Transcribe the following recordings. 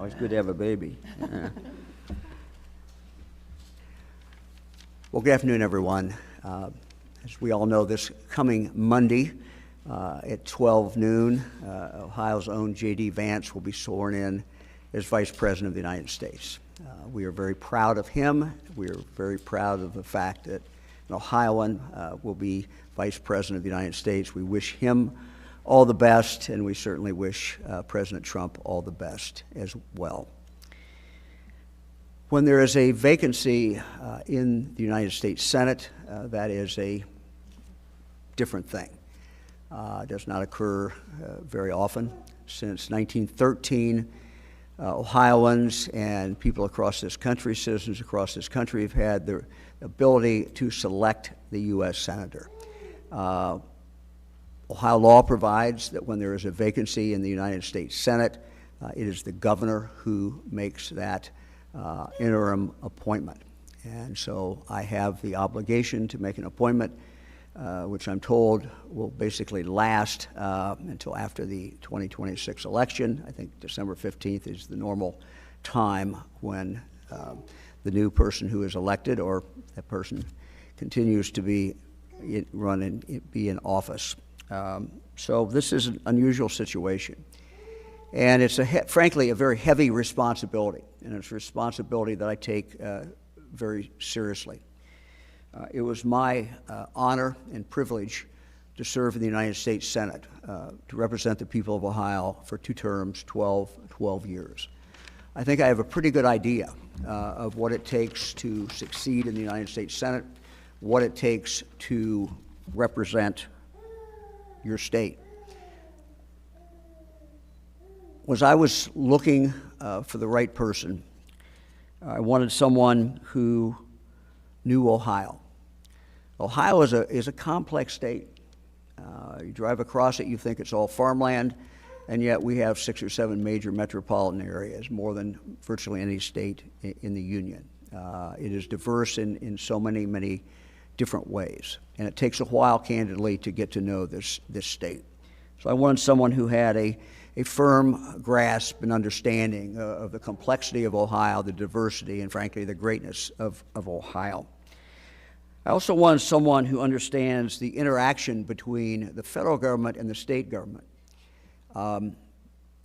Always good to have a baby. Well, good afternoon, everyone. As we all know, this coming Monday at 12 noon, Ohio's own JD Vance will be sworn in as Vice President of the United States. We are very proud of him. We are very proud of the fact that an Ohioan will be Vice President of the United States. We wish him all the best, and we certainly wish President Trump all the best as well. When there is a vacancy in the United States Senate, that is a different thing. It does not occur very often. Since 1913, Ohioans and people across this country, citizens across this country, have had the ability to select the U.S. Senator. Ohio law provides that when there is a vacancy in the United States Senate, it is the governor who makes that interim appointment. And so I have the obligation to make an appointment, which I'm told will basically last until after the 2026 election. I think December 15th is the normal time when the new person who is elected, or that person continues to be run and be in office. So this is an unusual situation. And it's, frankly, a very heavy responsibility, and it's a responsibility that I take very seriously. It was my honor and privilege to serve in the United States Senate, to represent the people of Ohio for 2 terms, 12 years. I think I have a pretty good idea of what it takes to succeed in the United States Senate, what it takes to represent your state. As I was looking for the right person, I wanted someone who knew Ohio. Ohio is a complex state. You drive across it, you think it's all farmland, and yet we have 6 or 7 major metropolitan areas, more than virtually any state in the Union. It is diverse in so many different ways, and it takes a while, candidly, to get to know this state. So I wanted someone who had a firm grasp and understanding of the complexity of Ohio, the diversity, and frankly, the greatness of Ohio. I also wanted someone who understands the interaction between the federal government and the state government.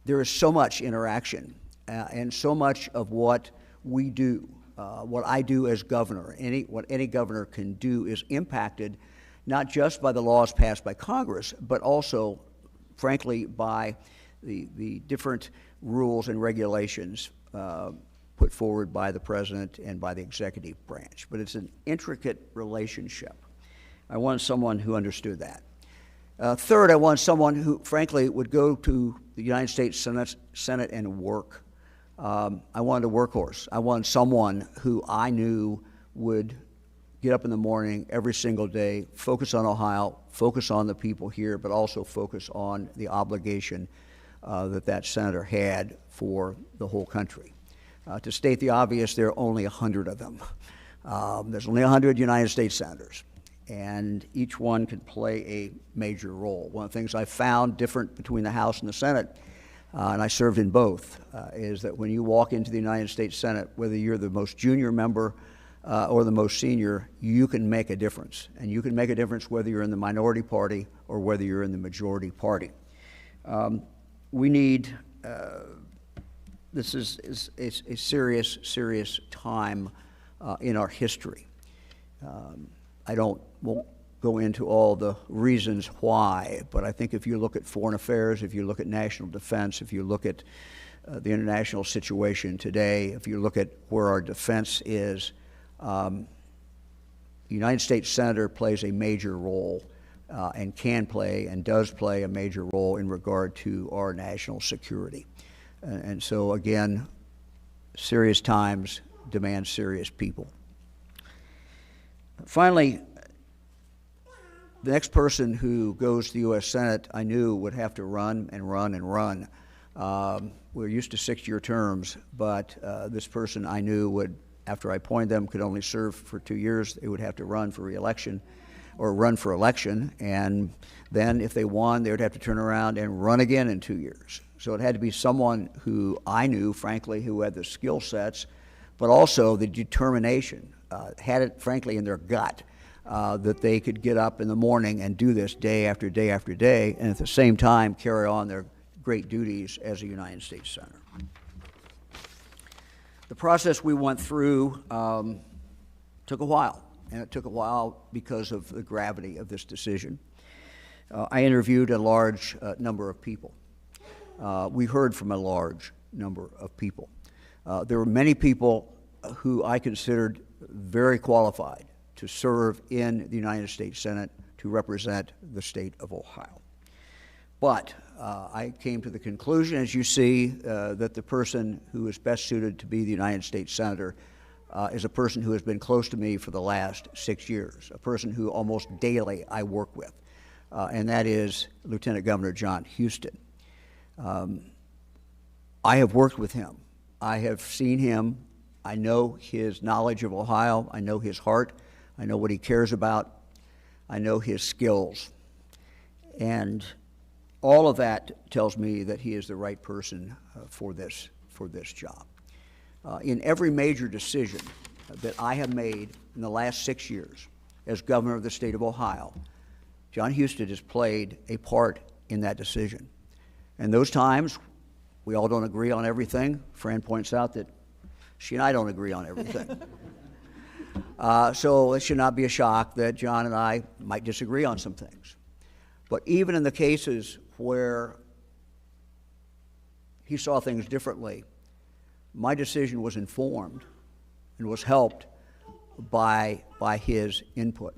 There is so much interaction, and so much of what we do, what I do as governor, what any governor can do, is impacted not just by the laws passed by Congress, but also, frankly, by the different rules and regulations put forward by the president and by the executive branch. But it's an intricate relationship. I wanted someone who understood that. Third, I wanted someone who, frankly, would go to the United States Senate and work. I wanted a workhorse. I wanted someone who I knew would get up in the morning every single day, focus on Ohio, focus on the people here, but also focus on the obligation that senator had for the whole country. To state the obvious, there are only 100 of them. There's only 100 United States senators, and each one can play a major role. One of the things I found different between the House and the Senate, and I served in both, is that when you walk into the United States Senate, whether you're the most junior member or the most senior, you can make a difference. And you can make a difference whether you're in the minority party or whether you're in the majority party. We need, this is a serious time in our history. I won't go into all the reasons why, but I think if you look at foreign affairs, if you look at national defense, if you look at the international situation today, if you look at where our defense is, the United States Senator plays a major role and can play and does play a major role in regard to our national security. And so, again, serious times demand serious people. Finally, the next person who goes to the U.S. Senate, I knew would have to run and run and run. We're used to 6-year terms, but this person I knew would, after I appointed them, could only serve for 2 years. They would have to run for re-election or run for election, and then if they won, they would have to turn around and run again in 2 years. So it had to be someone who I knew, frankly, who had the skill sets, but also the determination, had it, frankly, in their gut, that they could get up in the morning and do this day after day after day, and at the same time carry on their great duties as a United States Senator. The process we went through took a while, and it took a while because of the gravity of this decision. I interviewed a large number of people. We heard from a large number of people. There were many people who I considered very qualified to serve in the United States Senate to represent the state of Ohio. But I came to the conclusion, as you see, that the person who is best suited to be the United States Senator is a person who has been close to me for the last 6 years, a person who almost daily I work with, and that is Lieutenant Governor Jon Husted. I have worked with him. I have seen him. I know his knowledge of Ohio. I know his heart. I know what he cares about. I know his skills. And all of that tells me that he is the right person for this job. In every major decision that I have made in the last 6 years as governor of the state of Ohio, Jon Husted has played a part in that decision. And those times, we all don't agree on everything. Fran points out that she and I don't agree on everything. So it should not be a shock that Jon and I might disagree on some things. But even in the cases where he saw things differently, my decision was informed and was helped by his input.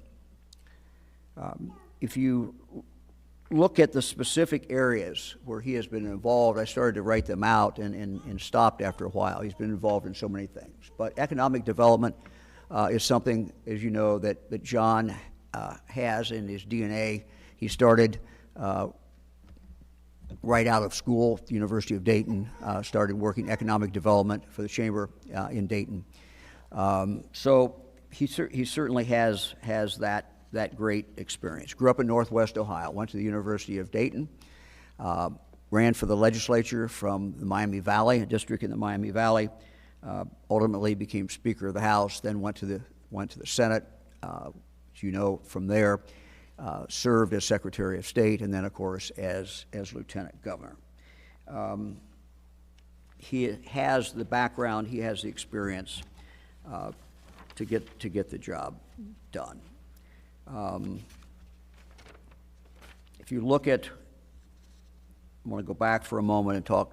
If you look at the specific areas where he has been involved, I started to write them out and stopped after a while. He's been involved in so many things. But economic development is something, as you know, that Jon has in his DNA. He started right out of school at the University of Dayton, started working economic development for the Chamber in Dayton. So he certainly has that great experience. Grew up in Northwest Ohio, went to the University of Dayton, ran for the legislature from the Miami Valley, a district in the Miami Valley, ultimately became Speaker of the House, then went to the Senate, as you know from there, served as Secretary of State, and then, of course, as Lieutenant Governor. He has the background, he has the experience to get the job done. If you look at, I want to go back for a moment and talk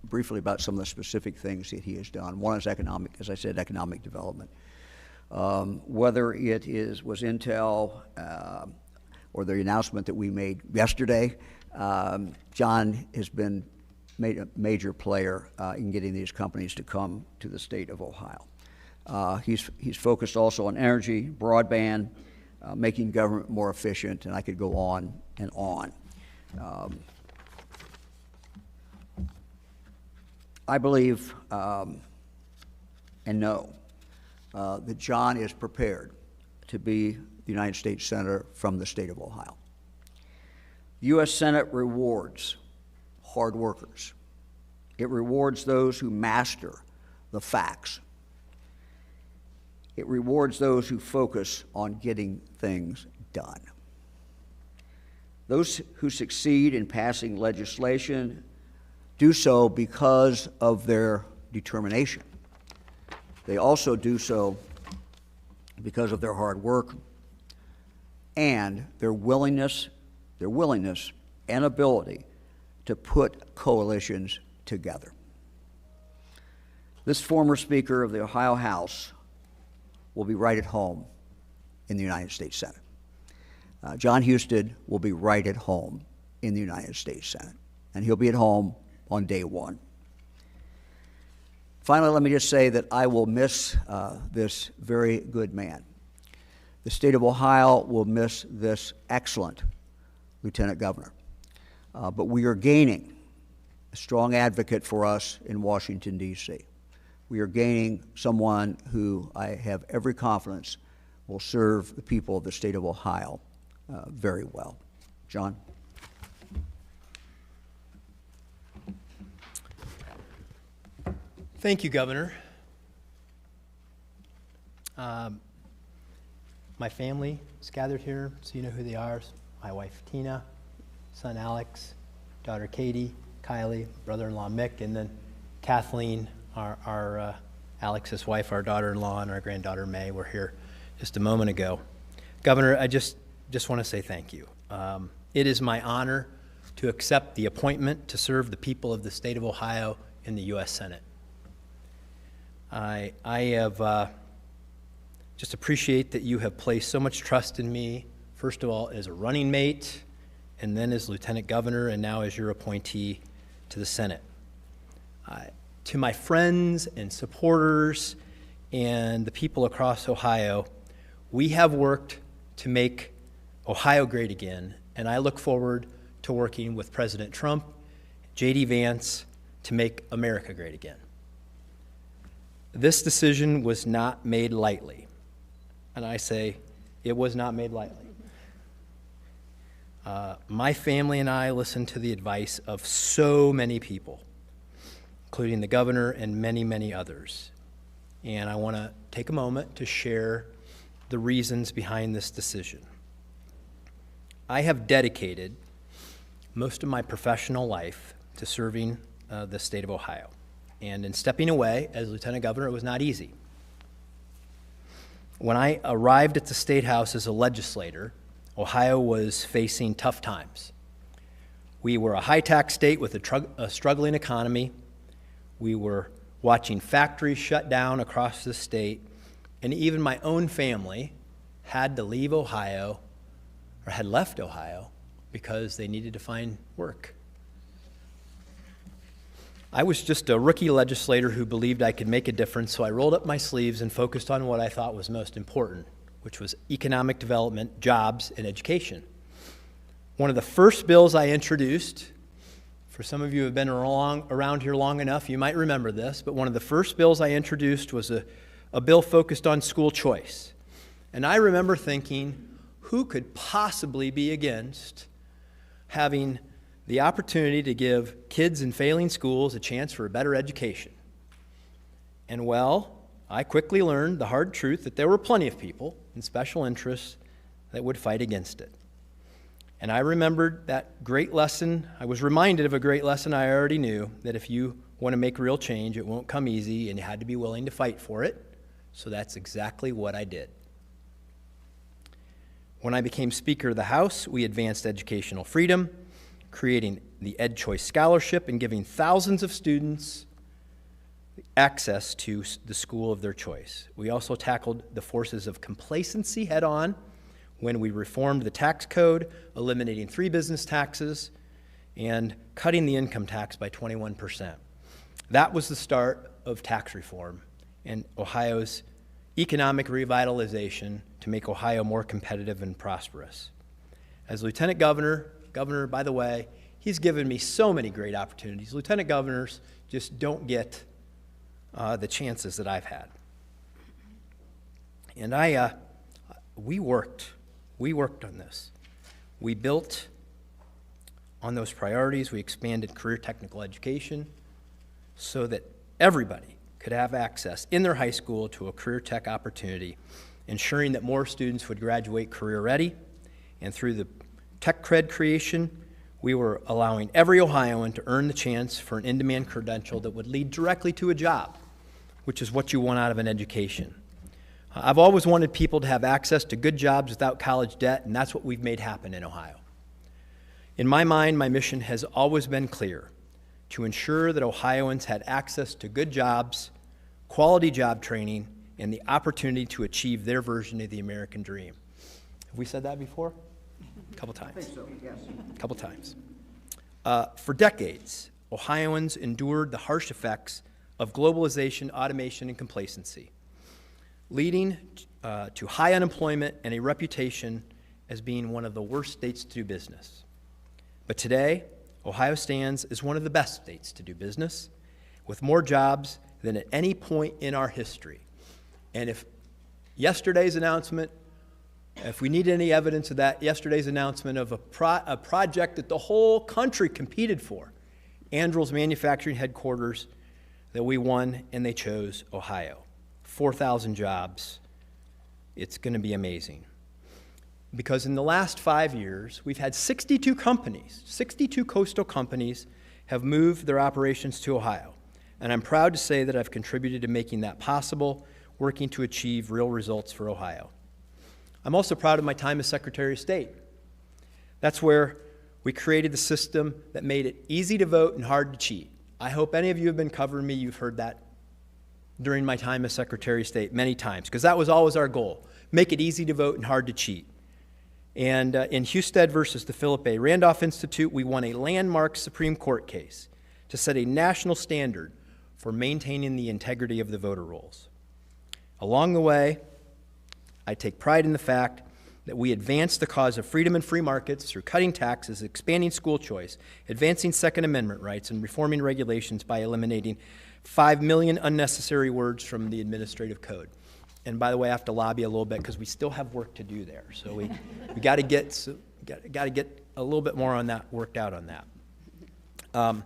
briefly about some of the specific things that he has done. One is economic, as I said, economic development. Whether it was Intel or the announcement that we made yesterday, Jon has been made a major player in getting these companies to come to the state of Ohio. He's focused also on energy, broadband, making government more efficient, and I could go on and on. I believe and know that Jon is prepared to be the United States Senator from the state of Ohio. The U.S. Senate rewards hard workers. It rewards those who master the facts. It rewards those who focus on getting things done. Those who succeed in passing legislation do so because of their determination. They also do so because of their hard work and their willingness and ability to put coalitions together. This former Speaker of the Ohio House will be right at home in the United States Senate. Jon Husted will be right at home in the United States Senate, and he'll be at home on day one. Finally, let me just say that I will miss this very good man. The state of Ohio will miss this excellent Lieutenant Governor. But we are gaining a strong advocate for us in Washington, D.C. We are gaining someone who I have every confidence will serve the people of the state of Ohio very well. Jon? Thank you, Governor. My family is gathered here, so you know who they are. My wife, Tina, son, Alex, daughter, Katie, Kylie, brother-in-law, Mick, and then Kathleen, our Alex's wife, our daughter-in-law, and our granddaughter, May, were here just a moment ago. Governor, I just want to say thank you. It is my honor to accept the appointment to serve the people of the state of Ohio in the U.S. Senate. I have just appreciate that you have placed so much trust in me, first of all, as a running mate, and then as Lieutenant Governor, and now as your appointee to the Senate. To my friends and supporters and the people across Ohio, we have worked to make Ohio great again, and I look forward to working with President Trump, JD Vance, to make America great again. This decision was not made lightly, and I say it was not made lightly. My family and I listened to the advice of so many people, including the governor and many, many others. And I want to take a moment to share the reasons behind this decision. I have dedicated most of my professional life to serving the state of Ohio. And in stepping away as Lieutenant Governor, it was not easy. When I arrived at the State House as a legislator, Ohio was facing tough times. We were a high-tax state with a struggling economy. We were watching factories shut down across the state, and even my own family had to leave Ohio, or had left Ohio, because they needed to find work. I was just a rookie legislator who believed I could make a difference, so I rolled up my sleeves and focused on what I thought was most important, which was economic development, jobs, and education. One of the first bills I introduced, for some of you who have been around here long enough, you might remember this, but one of the first bills I introduced was a bill focused on school choice. And I remember thinking, who could possibly be against having the opportunity to give kids in failing schools a chance for a better education? And well, I quickly learned the hard truth that there were plenty of people and special interests that would fight against it. And I remembered that great lesson. I was reminded of a great lesson I already knew, that if you want to make real change, it won't come easy, and you had to be willing to fight for it. So that's exactly what I did. When I became Speaker of the House, we advanced educational freedom, creating the Ed Choice Scholarship and giving thousands of students access to the school of their choice. We also tackled the forces of complacency head-on when we reformed the tax code, eliminating 3 business taxes and cutting the income tax by 21%. That was the start of tax reform and Ohio's economic revitalization to make Ohio more competitive and prosperous. As Lieutenant Governor, by the way, he's given me so many great opportunities. Lieutenant governors just don't get the chances that I've had. And we worked on this. We built on those priorities. We expanded career technical education so that everybody could have access in their high school to a career tech opportunity, ensuring that more students would graduate career ready. And through the tech cred creation, we were allowing every Ohioan to earn the chance for an in-demand credential that would lead directly to a job, which is what you want out of an education. I've always wanted people to have access to good jobs without college debt, and that's what we've made happen in Ohio. In my mind, my mission has always been clear: to ensure that Ohioans had access to good jobs, quality job training, and the opportunity to achieve their version of the American dream. Have we said that before? A couple times. I think so, yes. A couple times. For decades, Ohioans endured the harsh effects of globalization, automation, and complacency, leading to high unemployment and a reputation as being one of the worst states to do business. But today, Ohio stands as one of the best states to do business, with more jobs than at any point in our history. And if yesterday's announcement, if we need any evidence of that, yesterday's announcement of a project that the whole country competed for, Anduril's manufacturing headquarters, that we won and they chose Ohio. 4,000 jobs. It's going to be amazing. Because in the last 5 years, we've had 62 companies, 62 coastal companies have moved their operations to Ohio. And I'm proud to say that I've contributed to making that possible, working to achieve real results for Ohio. I'm also proud of my time as Secretary of State. That's where we created the system that made it easy to vote and hard to cheat. I hope any of you have been covering me, you've heard that during my time as Secretary of State many times, because that was always our goal, make it easy to vote and hard to cheat. And in Husted versus the Philip A. Randolph Institute, we won a landmark Supreme Court case to set a national standard for maintaining the integrity of the voter rolls. Along the way, I take pride in the fact that we advanced the cause of freedom and free markets through cutting taxes, expanding school choice, advancing Second Amendment rights, and reforming regulations by eliminating 5 million unnecessary words from the administrative code. And by the way, I have to lobby a little bit because we still have work to do there. So we got to get a little bit more on that, worked out on that. I'm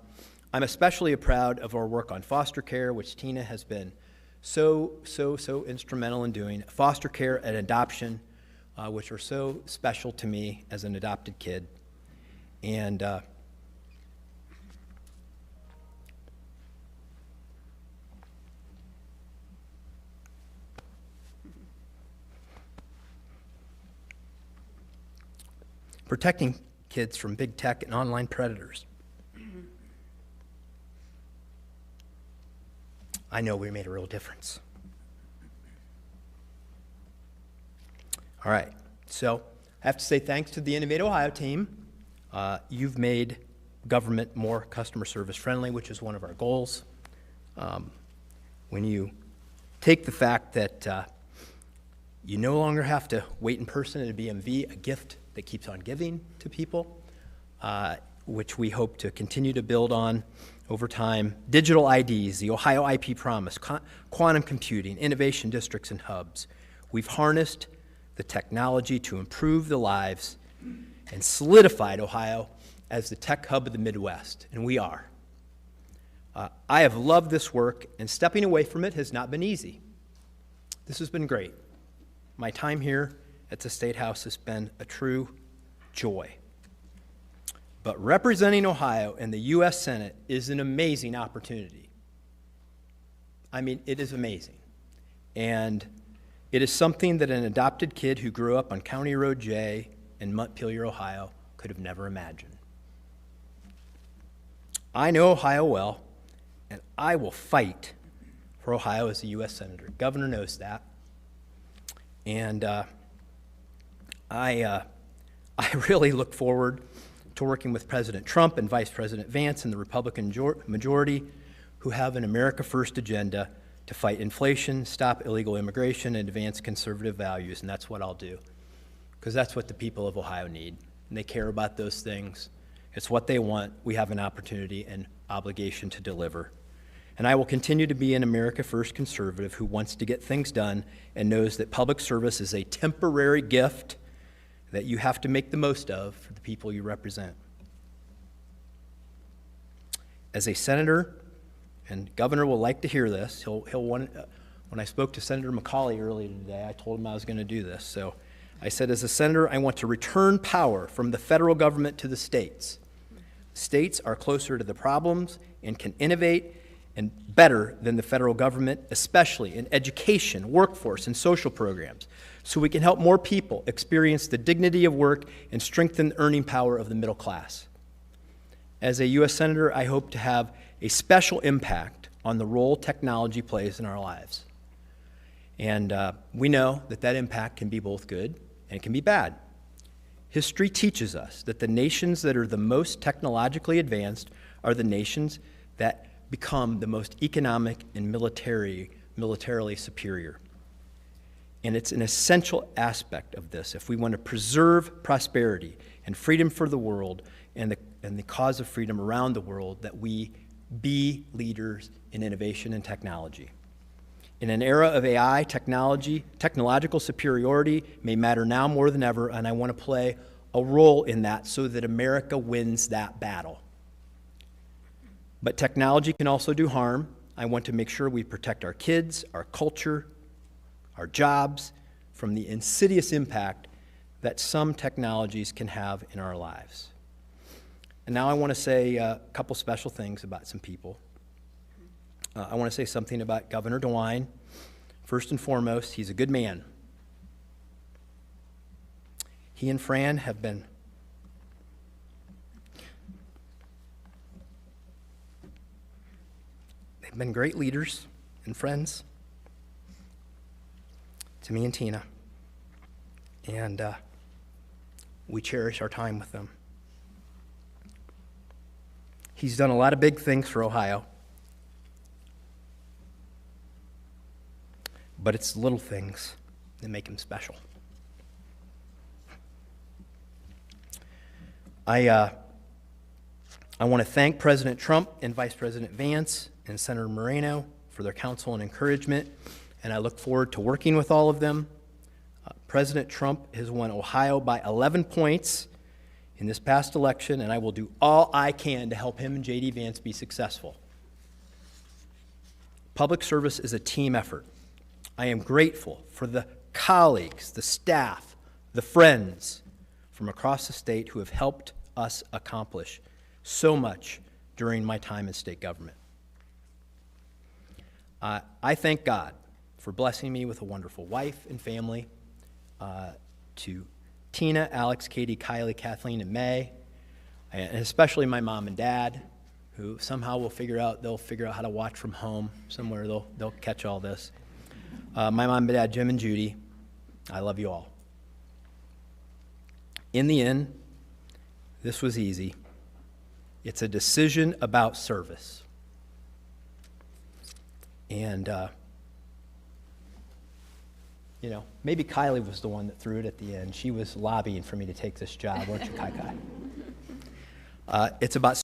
especially proud of our work on foster care, which Tina has been so instrumental in doing. Foster care and adoption, which are so special to me as an adopted kid. And protecting kids from big tech and online predators. I know we made a real difference. All right, so I have to say thanks to the Innovate Ohio team. You've made government more customer service friendly, which is one of our goals. When you take the fact that you no longer have to wait in person at a BMV, a gift that keeps on giving to people, which we hope to continue to build on over time. Digital IDs, the Ohio IP Promise, quantum computing, innovation districts and hubs. We've harnessed the technology to improve the lives and solidified Ohio as the tech hub of the Midwest, and we are. I have loved this work, and stepping away from it has not been easy. This has been great. My time here at the State House has been a true joy. But representing Ohio in the U.S. Senate is an amazing opportunity. I mean, it is amazing. And it is something that an adopted kid who grew up on County Road J in Montpelier, Ohio, could have never imagined. I know Ohio well, and I will fight for Ohio as a U.S. Senator. Governor knows that. And I really look forward to working with President Trump and Vice President Vance and the Republican majority, who have an America First agenda to fight inflation, stop illegal immigration, and advance conservative values, and that's what I'll do, because that's what the people of Ohio need, and they care about those things. It's what they want. We have an opportunity and obligation to deliver. And I will continue to be an America First conservative who wants to get things done and knows that public service is a temporary gift that you have to make the most of for the people you represent. As a senator, and Governor will like to hear this, he'll want, when I spoke to Senator McCauley earlier today, I told him I was going to do this. So I said, as a senator, I want to return power from the federal government to the states. States are closer to the problems and can innovate and better than the federal government, especially in education, workforce, and social programs, so we can help more people experience the dignity of work and strengthen the earning power of the middle class. As a U.S. Senator, I hope to have a special impact on the role technology plays in our lives. And we know that that impact can be both good and it can be bad. History teaches us that the nations that are the most technologically advanced are the nations that become the most economic and militarily superior. And it's an essential aspect of this if we want to preserve prosperity and freedom for the world and the cause of freedom around the world, that we be leaders in innovation and technology. In an era of AI, technological superiority may matter now more than ever, and I want to play a role in that so that America wins that battle. But technology can also do harm, I want to make sure we protect our kids, our culture, our jobs from the insidious impact that some technologies can have in our lives. And now I want to say a couple special things about some people. I want to say something about Governor DeWine. First and foremost, he's a good man. He and Fran have been great leaders and friends to me and Tina, and we cherish our time with them. He's done a lot of big things for Ohio, but it's little things that make him special. I want to thank President Trump and Vice President Vance and Senator Moreno for their counsel and encouragement, and I look forward to working with all of them. President Trump has won Ohio by 11 points in this past election, and I will do all I can to help him and JD Vance be successful. Public service is a team effort. I am grateful for the colleagues, the staff, the friends from across the state who have helped us accomplish so much during my time in state government. I thank God for blessing me with a wonderful wife and family, to Tina, Alex, Katie, Kylie, Kathleen, and May, and especially my mom and dad, who somehow they'll figure out how to watch from home somewhere. They'll catch all this. My mom and dad, Jim and Judy, I love you all. In the end, this was easy. It's a decision about service. And, maybe Kylie was the one that threw it at the end. She was lobbying for me to take this job, weren't you, Kai? It's about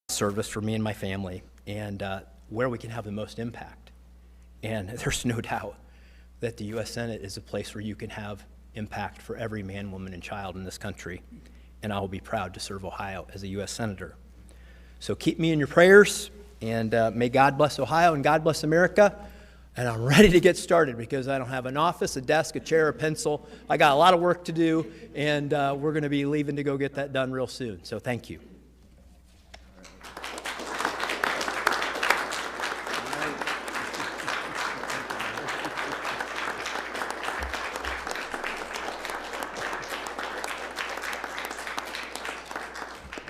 service for me and my family, and where we can have the most impact. And there's no doubt that the U.S. Senate is a place where you can have impact for every man, woman, and child in this country, and I will be proud to serve Ohio as a U.S. Senator. So keep me in your prayers, and may God bless Ohio and God bless America. And I'm ready to get started because I don't have an office, a desk, a chair, a pencil. I got a lot of work to do, and we're going to be leaving to go get that done real soon. So thank you.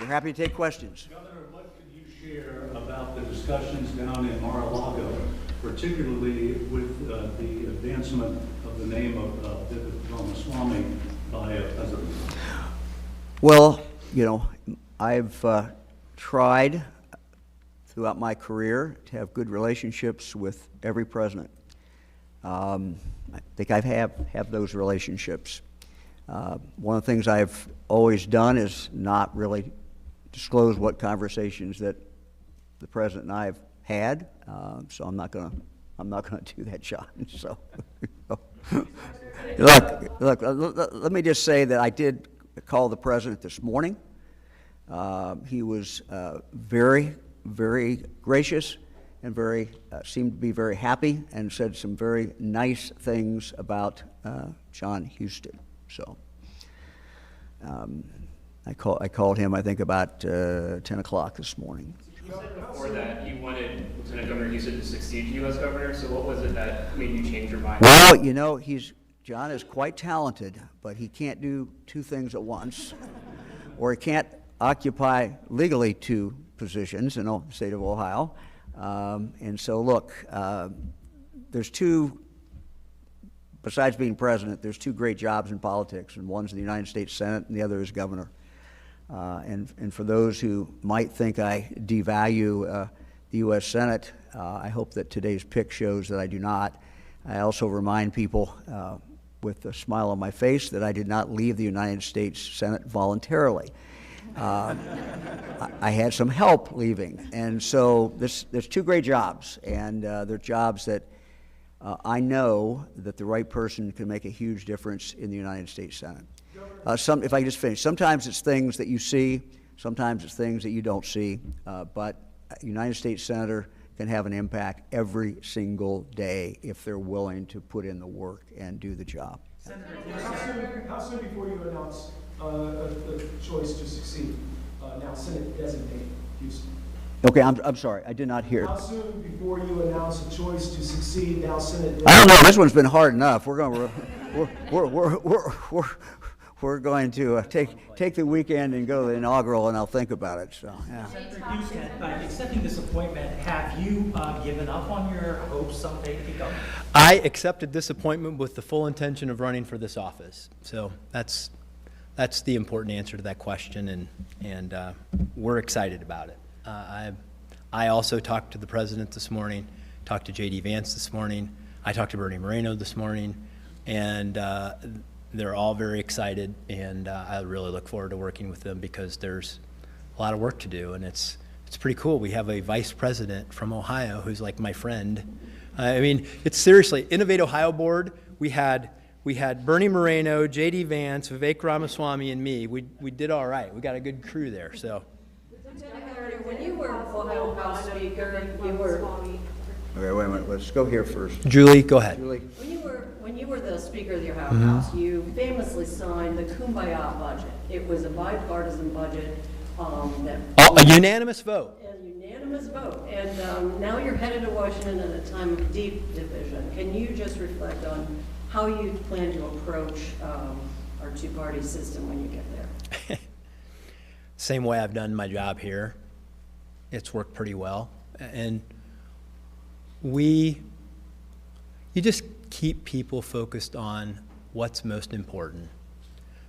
We're happy to take questions. Governor, what could you share about the discussions down in Mar-a-Lago, particularly with the advancement of the name of Vivek Ramaswamy by President? Well, I've tried throughout my career to have good relationships with every president. I think I have those relationships. One of the things I've always done is not really disclose what conversations that the president and I have had, so I'm not gonna do that, John. So, look. Let me just say that I did call the president this morning. He was very, very gracious and seemed to be very happy and said some very nice things about Jon Husted. So. I called him, I think, about 10 o'clock this morning. You said before that you wanted Lieutenant Governor Husted to succeed you as governor, so what was it that made you change your mind? Well, Jon is quite talented, but he can't do two things at once, or he can't occupy legally two positions in the state of Ohio. And so, look, there's two. Besides being president, there's two great jobs in politics, and one's the United States Senate, and the other is governor. And for those who might think I devalue the U.S. Senate, I hope that today's pick shows that I do not. I also remind people with a smile on my face that I did not leave the United States Senate voluntarily. I had some help leaving, and so there's two great jobs, and they're jobs that I know that the right person can make a huge difference in the United States Senate. If I can just finish, sometimes it's things that you see, Sometimes it's things that you don't see, but a United States Senator can have an impact every single day if they're willing to put in the work and do the job. How soon before you announce a choice to succeed? Now Senate designate Houston. Okay, I'm sorry, I did not hear. How soon before you announce a choice to succeed? Now Senate. I don't know. This one's been hard enough. We're going to take the weekend and go to the inaugural, and I'll think about it. So, yeah. Senator Houston, by accepting this appointment, have you given up on your hopes someday to be governor? I accepted this appointment with the full intention of running for this office. So that's the important answer to that question, and we're excited about it. I also talked to the president this morning, talked to JD Vance this morning, I talked to Bernie Moreno this morning, and they're all very excited, and I really look forward to working with them because there's a lot of work to do, and it's pretty cool. We have a vice president from Ohio who's like my friend. I mean, it's seriously, Innovate Ohio Board, we had Bernie Moreno, JD Vance, Vivek Ramaswamy, and me. We did all right. We got a good crew there, so. When you were Ohio House Speaker, you were. Okay, wait a minute. Let's go here first. Julie, go ahead. Julie. When you were the Speaker of the Ohio House, you famously signed the Kumbaya budget. It was a bipartisan budget A unanimous vote. A unanimous vote. And now you're headed to Washington at a time of deep division. Can you just reflect on how you plan to approach our two-party system when you get there? Same way I've done my job here. It's worked pretty well. And you just keep people focused on what's most important,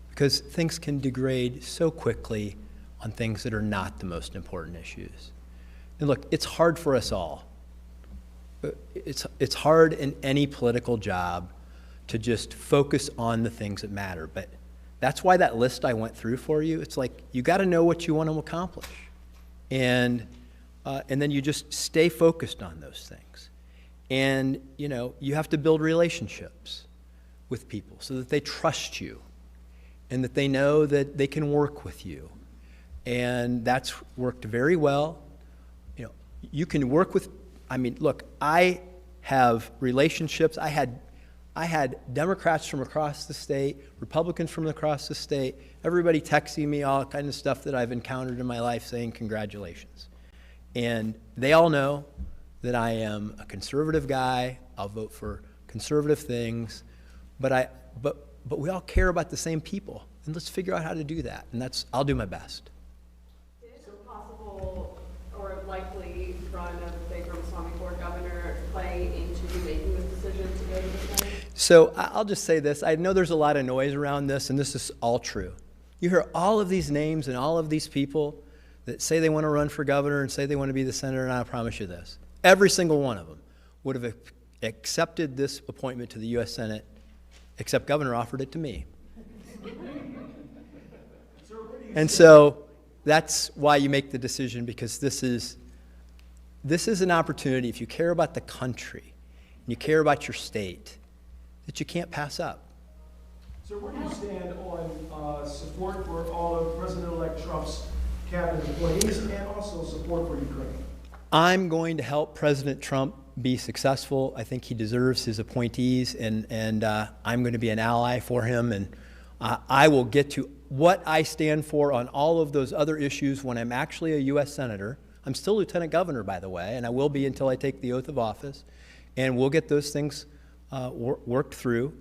because things can degrade so quickly on things that are not the most important issues. And look, it's hard for us all. It's hard in any political job to just focus on the things that matter. But that's why that list I went through for you, it's like you got to know what you want to accomplish. And then you just stay focused on those things. And, you have to build relationships with people so that they trust you and that they know that they can work with you. And that's worked very well. You can work with, look, I have relationships. I had Democrats from across the state, Republicans from across the state, everybody texting me all kind of stuff that I've encountered in my life saying congratulations. And they all know that I am a conservative guy. I'll vote for conservative things, but we all care about the same people, and let's figure out how to do that. And I'll do my best. Did a possible or likely run of Vivek Ramaswamy for governor play into you making this decision to go to the Senate? So I'll just say this. I know there's a lot of noise around this, and this is all true. You hear all of these names and all of these people that say they want to run for governor and say they want to be the senator, and I promise you this. Every single one of them would have accepted this appointment to the U.S. Senate, except governor offered it to me. And so that's why you make the decision, because this is an opportunity, if you care about the country and you care about your state, that you can't pass up. So where do you stand on support for all of President-elect Trump's cabinet employees and also support for Ukraine? I'm going to help President Trump be successful. I think he deserves his appointees, and I'm going to be an ally for him. And I will get to what I stand for on all of those other issues when I'm actually a U.S. Senator. I'm still Lieutenant Governor, by the way, and I will be until I take the oath of office. And we'll get those things worked through.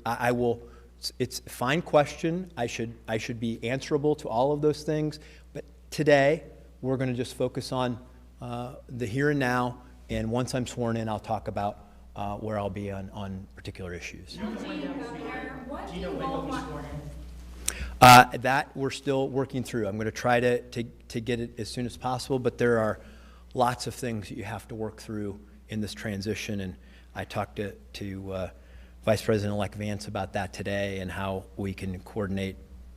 It's a fine question. I should be answerable to all of those things. But today, we're going to just focus on the here and now, and once I'm sworn in, I'll talk about where I'll be on particular issues. Do you know when you'll be sworn in? That we're still working through. I'm going to try to get it as soon as possible, but there are lots of things that you have to work through in this transition, and I talked to Vice President-elect Vance about that today and how we can coordinate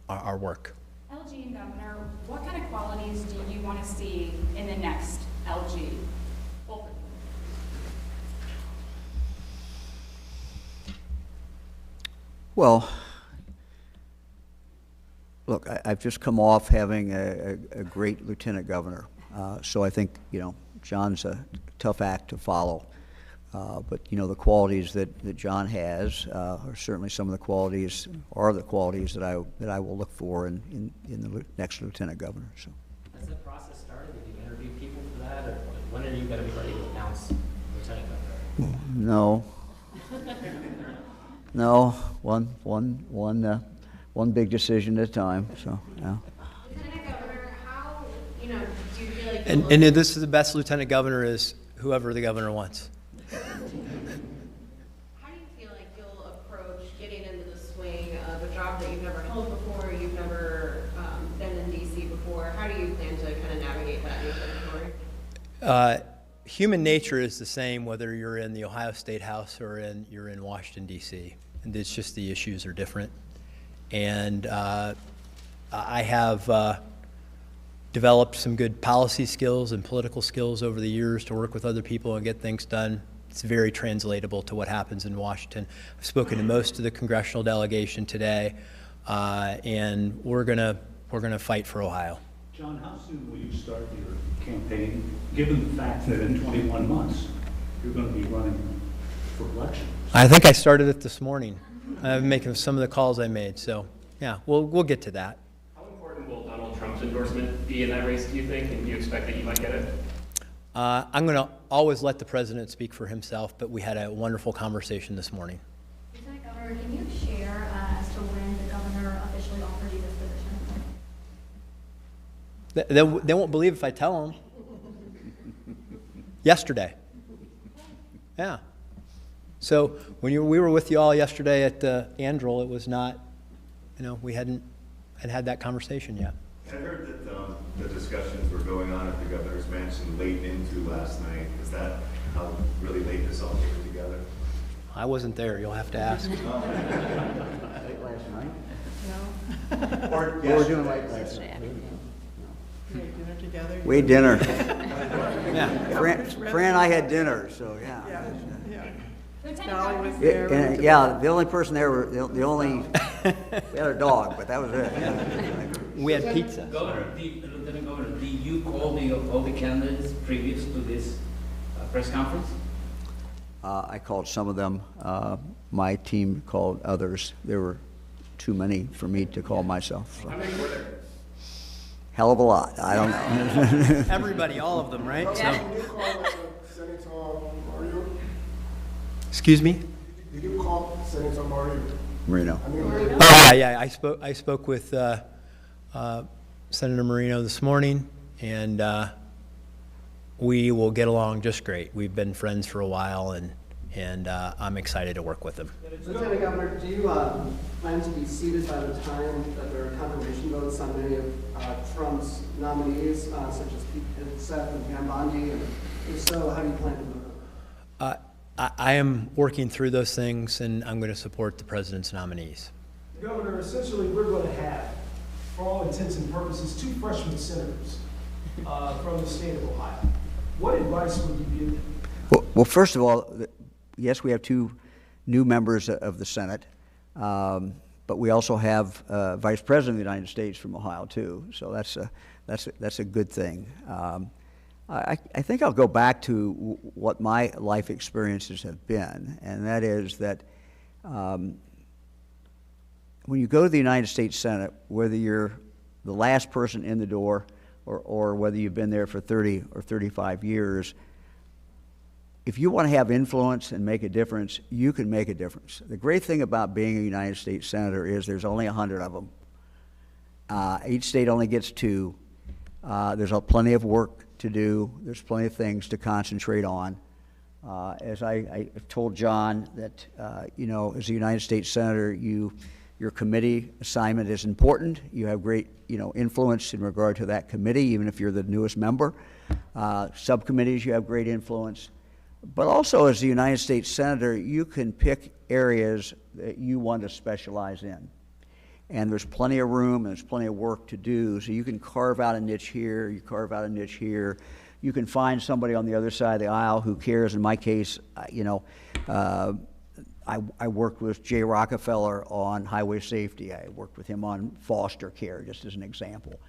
our work. LG and Governor, what kind of qualities do you want to see in the next LG? Well, look, I've just come off having a great lieutenant governor. So I think, John's a tough act to follow. But, the qualities that Jon has are certainly some of the qualities, that I will look for in the next lieutenant governor. So. Has the process started? Did you interview people for that? Or when are you going to be ready to announce lieutenant governor? No. No, one big decision at a time, so, yeah. Lieutenant Governor, how, do you feel like? And this is the best lieutenant governor is whoever the governor wants. How do you feel like you'll approach getting into the swing of a job that you've never held before, you've never been in DC before? How do you plan to kind of navigate that new territory? Human nature is the same whether you're in the Ohio State House or you're in Washington, D.C. And it's just the issues are different. And I have developed some good policy skills and political skills over the years to work with other people and get things done. It's very translatable to what happens in Washington. I've spoken to most of the congressional delegation today, and we're gonna fight for Ohio. Jon, how soon will you start your campaign, given the fact that in 21 months you're going to be running for election? I think I started it this morning. I'm making some of the calls I made, so yeah, we'll get to that. How important will Donald Trump's endorsement be in that race, do you think, and do you expect that you might get it? I'm going to always let the president speak for himself, but we had a wonderful conversation this morning. Lieutenant Governor, can you share as to when the governor officially offered you this position? They won't believe if I tell them. Yesterday. Yeah. So when we were with you all yesterday at Andrel, it was not, we hadn't had that conversation yet. I heard that the discussions were going on at the governor's mansion late into last night. Is that how really late this all came together? I wasn't there. You'll have to ask. Late last night? No. Or, What we're doing late last night? You had dinner together? We had dinner. Yeah. Fran and I had dinner, so yeah. Lieutenant Dolly Governor, was there. And, yeah, the only person there were, the only, we had a dog, but that was it. We had pizza. Lieutenant Governor, did you call all the candidates previous to this press conference? I called some of them. My team called others. There were too many for me to call myself. So. How many were there? Hell of a lot. I don't know. Everybody, all of them, right? Did you call Senator Mario? Excuse me? Did you call Senator Mario? Marino. Oh, yeah. I spoke with Senator Marino this morning, and we will get along just great. We've been friends for a while, and I'm excited to work with him. Lieutenant Governor, do you plan to be seated by the time that there are confirmation votes on many of Trump's nominees, such as Pete Hegseth and Pam Bondi? And if so, how do you plan to vote? I am working through those things, and I'm going to support the president's nominees. Governor, essentially, we're going to have, for all intents and purposes, 2 freshman senators from the state of Ohio. What advice would you give them? Well, first of all, yes, we have 2 new members of the Senate, but we also have Vice President of the United States from Ohio too. So that's a good thing. I think I'll go back to what my life experiences have been, and that is that when you go to the United States Senate, whether you're the last person in the door or whether you've been there for 30 or 35 years, if you want to have influence and make a difference, you can make a difference. The great thing about being a United States Senator is there's only 100 of them. Each state only gets 2. There's plenty of work to do. There's plenty of things to concentrate on. As I told Jon that, as a United States Senator, your committee assignment is important. You have great, influence in regard to that committee, even if you're the newest member. Subcommittees, you have great influence. But also, as a United States Senator, you can pick areas that you want to specialize in. And there's plenty of room and there's plenty of work to do. So you can carve out a niche here, you carve out a niche here. You can find somebody on the other side of the aisle who cares. In my case, I worked with Jay Rockefeller on highway safety. I worked with him on foster care, just as an example.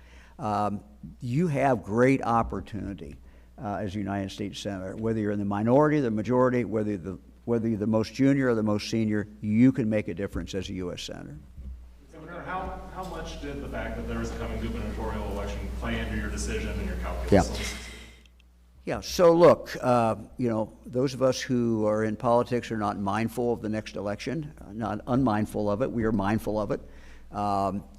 You have great opportunity as a United States Senator. Whether you're in the minority, the majority, whether you're the most junior or the most senior, you can make a difference as a U.S. Senator. Governor, how much did the fact that there is a coming gubernatorial election play into your decision and your calculus? Yeah, so look, you know, those of us who are in politics are not mindful of the next election, not unmindful of it. We are mindful of it.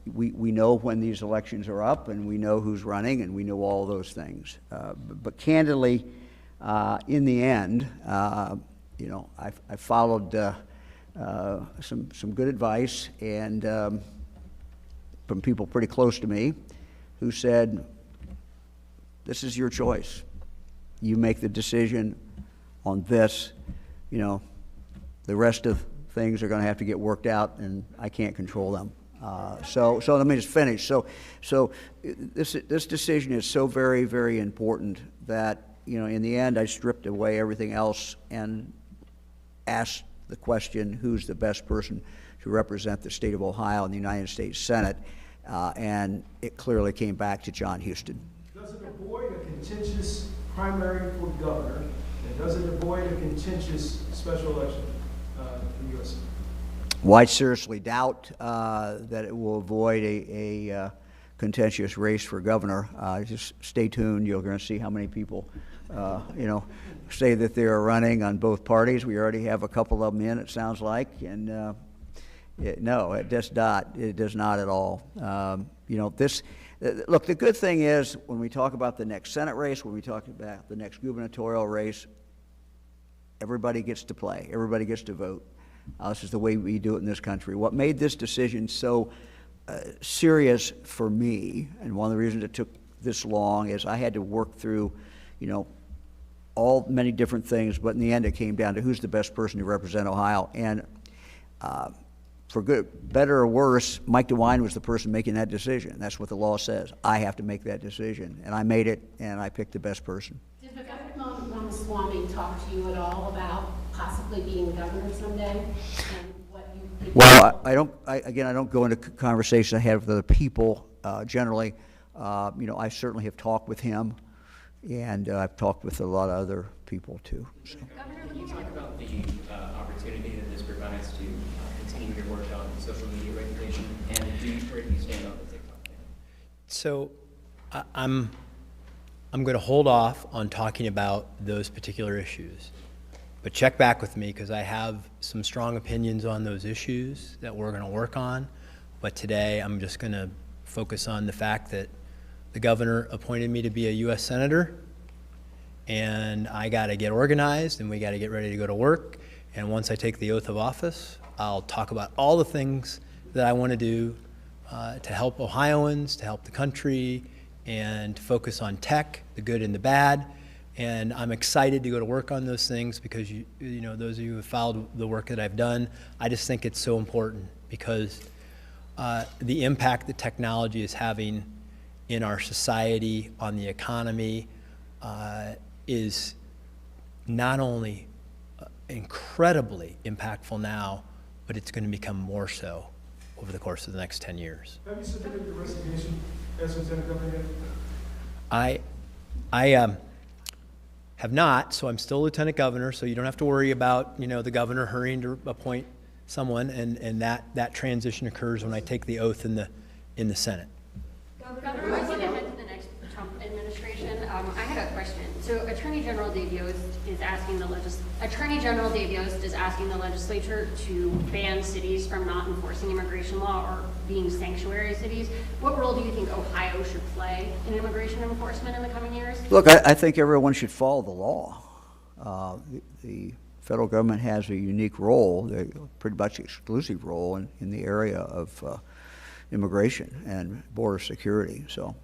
We know when these elections are up, and we know who's running, and we know all those things. But candidly, in the end, you know, I followed some good advice and from people pretty close to me who said, this is your choice. You make the decision on this. You know, the rest of things are going to have to get worked out, and I can't control them. So let me just finish. So this decision is so very, very important that, you know, in the end, I stripped away everything else and asked the question, who's the best person to represent the state of Ohio in the United States Senate, and it clearly came back to Jon Husted. Does it avoid a contentious primary for governor, and does it avoid a contentious special election in the U.S.? Well, I seriously doubt that it will avoid a contentious race for governor. Just stay tuned. You're going to see how many people, you know, say that they're running on both parties. We already have a couple of them in, it sounds like, and no, it does not. It does not at all. You know, look, the good thing is when we talk about the next Senate race, when we talk about the next gubernatorial race, everybody gets to play. Everybody gets to vote. This is the way we do it in this country. What made this decision so serious for me, and one of the reasons it took this long, is I had to work through, you know, many different things, but in the end it came down to who's the best person to represent Ohio. And for good, better or worse, Mike DeWine was the person making that decision. That's what the law says. I have to make that decision, and I made it, and I picked the best person. Did Vivek Ramaswamy talk to you at all about possibly being governor someday? And what you think? Well, I don't go into conversations I have with other people generally. You know, I certainly have talked with him, and I've talked with a lot of other people too. So. Governor, can you talk about the opportunity that this provides to continue your work on social media regulation, and where do you stand on the TikTok ban? So I'm going to hold off on talking about those particular issues, but check back with me because I have some strong opinions on those issues that we're going to work on. But today I'm just going to focus on the fact that the governor appointed me to be a U.S. Senator, and I got to get organized and we got to get ready to go to work. And once I take the oath of office, I'll talk about all the things that I want to do to help Ohioans, to help the country, and to focus on tech, the good and the bad. And I'm excited to go to work on those things because, you know, those of you who have followed the work that I've done, I just think it's so important because the impact that technology is having in our society, on the economy, is not only incredibly impactful now, but it's going to become more so over the course of the next 10 years. Have you submitted your resignation as Lieutenant Governor yet? I have not, so I'm still Lieutenant Governor, so you don't have to worry about, you know, the governor hurrying to appoint someone, and that transition occurs when I take the oath in the Senate. Governor, looking ahead to the next Trump administration, I had a question. So Attorney General Dave Yost is asking the legislature to ban cities from not enforcing immigration law or being sanctuary cities. What role do you think Ohio should play in immigration enforcement in the coming years? Look, I think everyone should follow the law. The federal government has a unique role, a pretty much exclusive role in the area of immigration and border security. So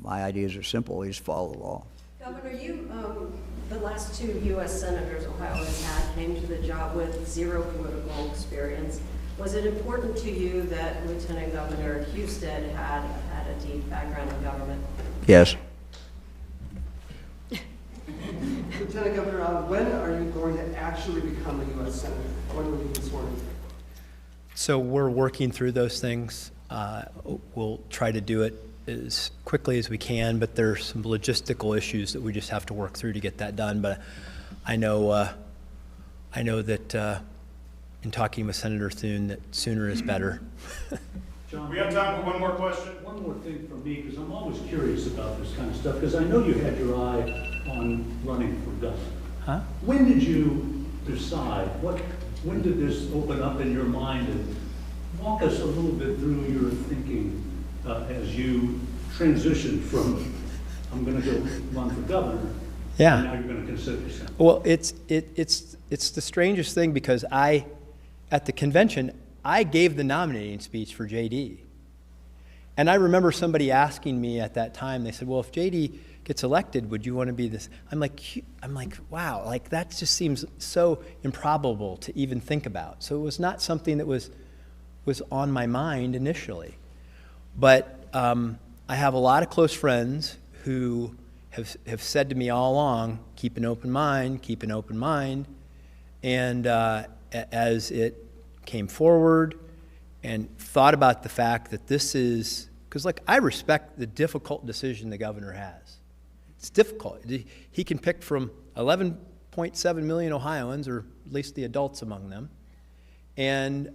my ideas are simple, you just follow the law. Governor, you, the last two U.S. senators Ohio has had came to the job with zero political experience. Was it important to you that Lieutenant Governor Husted had a deep background in government? Yes. Lieutenant Governor, when are you going to actually become a U.S. Senator? When will you be sworn in? So we're working through those things. We'll try to do it as quickly as we can, but there's some logistical issues that we just have to work through to get that done. But I know that in talking with Senator Thune, that sooner is better. John, We have time for one more question. one more thing from me, because I'm always curious about this kind of stuff, because I know you had your eye on running for governor. Huh? When did you decide? When did this open up in your mind? And walk us a little bit through your thinking as you transitioned from, I'm going to go run for governor, Yeah. and now you're going to consider yourself. Well, it's the strangest thing, because at the convention, I gave the nominating speech for JD. And I remember somebody asking me at that time, they said, well, if JD gets elected, would you want to be this? I'm like, wow, like that just seems so improbable to even think about. So it was not something that was on my mind initially. But I have a lot of close friends who have said to me all along, keep an open mind, keep an open mind. And as it came forward and thought about the fact that this is, because like I respect the difficult decision the governor has. It's difficult. He can pick from 11.7 million Ohioans, or at least the adults among them, and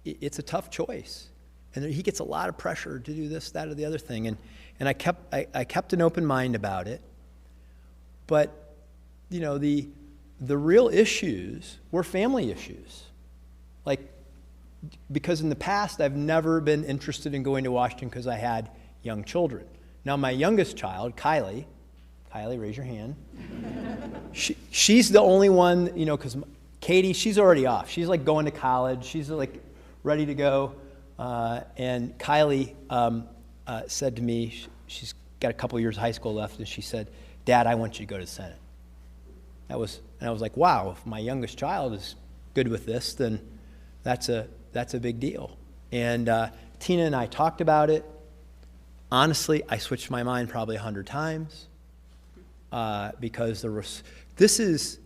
it's a tough choice. And he gets a lot of pressure to do this, that, or the other thing. And I kept an open mind about it. But, you know, the real issues were family issues. Like, because in the past, I've never been interested in going to Washington because I had young children. Now, my youngest child, Kylie, raise your hand. She's the only one, you know, because Katie, she's already off. She's like going to college. She's like ready to go. And Kylie said to me, she's got a couple years of high school left, and she said, Dad, I want you to go to the Senate. And I was like, wow, if my youngest child is good with this, then that's a big deal. And Tina and I talked about it. Honestly, I switched my mind probably 100 times because this is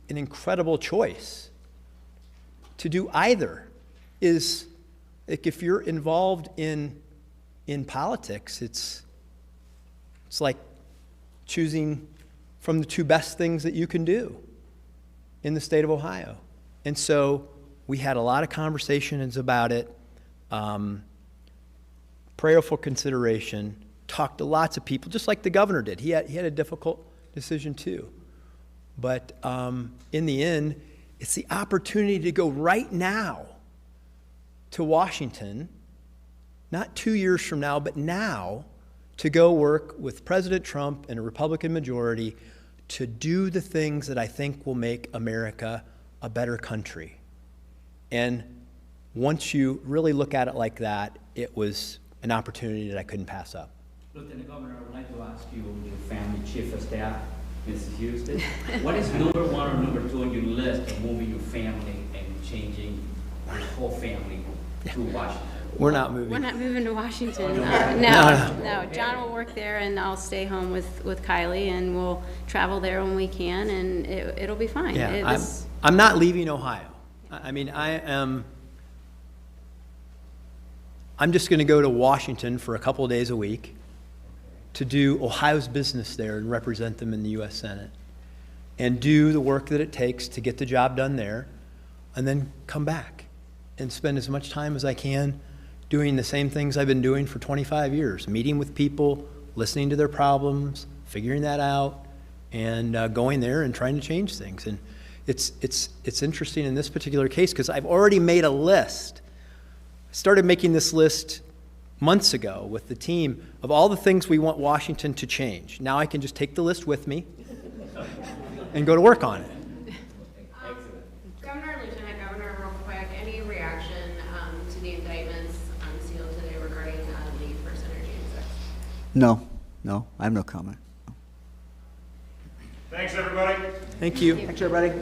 an incredible choice. To do either is, like, if you're involved in politics, it's like choosing from the two best things that you can do in the state of Ohio. And so we had a lot of conversations about it, prayerful consideration, talked to lots of people, just like the governor did. He had a difficult decision too. But in the end, it's the opportunity to go right now to Washington, not 2 years from now, but now, to go work with President Trump and a Republican majority to do the things that I think will make America a better country. And once you really look at it like that, it was an opportunity that I couldn't pass up. Lieutenant Governor, I would like to ask you, your family chief of staff, Mrs. Husted, what is number one or number two on your list of moving your family and changing your whole family to Washington? We're not moving. We're not moving to Washington. No. John will work there, and I'll stay home with Kylie, and we'll travel there when we can, and it'll be fine. Yeah, I'm not leaving Ohio. I mean, I'm just going to go to Washington for a couple of days a week to do Ohio's business there and represent them in the U.S. Senate and do the work that it takes to get the job done there, and then come back and spend as much time as I can doing the same things I've been doing for 25 years, meeting with people, listening to their problems, figuring that out, and going there and trying to change things. And it's interesting in this particular case because I've already made a list. I started making this list months ago with the team of all the things we want Washington to change. Now I can just take the list with me and go to work on it. Governor, Lieutenant Governor, real quick, any reaction to the indictments unsealed today regarding the first energy execs? No, I have no comment. Thanks, everybody. Thank you. Thanks, everybody.